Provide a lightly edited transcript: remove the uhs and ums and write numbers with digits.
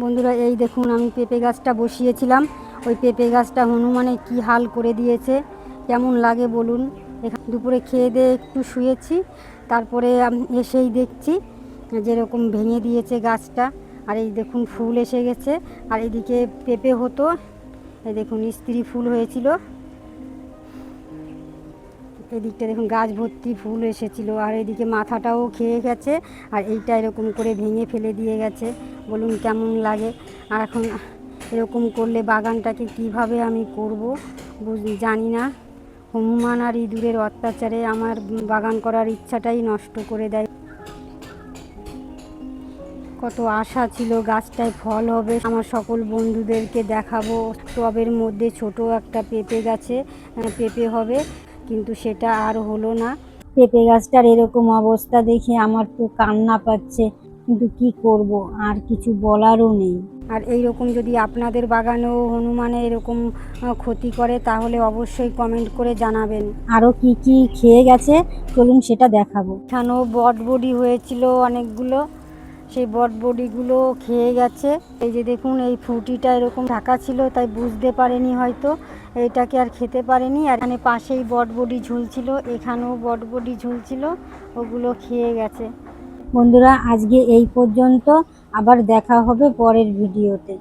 বন্ধুরা এই দেখুন আমি পেঁপে গাছটা বসিয়েছিলাম, ওই পেঁপে গাছটা হনুমানে কি হাল করে দিয়েছে। কেমন লাগে বলুন। এখানে দুপুরে খেয়ে দিয়ে একটু শুয়েছি, তারপরে এসেই দেখছি যেরকম ভেঙে দিয়েছে গাছটা। আর এই দেখুন ফুল এসে গেছে, আর এদিকে পেঁপে হতো, এই দেখুন স্ত্রী ফুল হয়েছিল, এদিকটা দেখুন গাছ ভর্তি ফুল এসেছিলো, আর এদিকে মাথাটাও খেয়ে গেছে, আর এইটা এরকম করে ভেঙে ফেলে দিয়ে গেছে। বলুন কেমন লাগে। আর এখন এরকম করলে বাগানটাকে কিভাবে আমি করব জানি না। হনুমান আর ইঁদুরের অত্যাচারে আমার বাগান করার ইচ্ছাটাই নষ্ট করে দেয়। কত আশা ছিল গাছটায় ফল হবে, আমার সকল বন্ধুদেরকে দেখাবো টবের মধ্যে ছোট একটা পেঁপে গাছে পেঁপে হবে, কিন্তু সেটা আর হলো না। পেঁপে গাছটার এরকম অবস্থা দেখে আমার তো কান্না পাচ্ছে, কিন্তু কি করব, আর কিছু বলারও নেই। আর এই রকম যদি আপনাদের বাগানেও হনুমানে এরকম ক্ষতি করে তাহলে অবশ্যই কমেন্ট করে জানাবেন। আরও কি কি খেয়ে গেছে চলুন সেটা দেখাবো। এখানেও বটবডি হয়েছিল অনেকগুলো, সেই বটবডিগুলো খেয়ে গেছে। এই যে দেখুন এই ফুটিটা এরকম ঢাকা ছিল, তাই বুঝতে পারেনি হয়তো, এইটাকে আর খেতে পারেনি। আর এখানে পাশেই বটবডি ঝুলছিল, এখানেও বটবডি ঝুলছিল, ওগুলো খেয়ে গেছে। বন্ধুরা আজকে এই পর্যন্ত, আবার দেখা হবে পরের ভিডিওতে।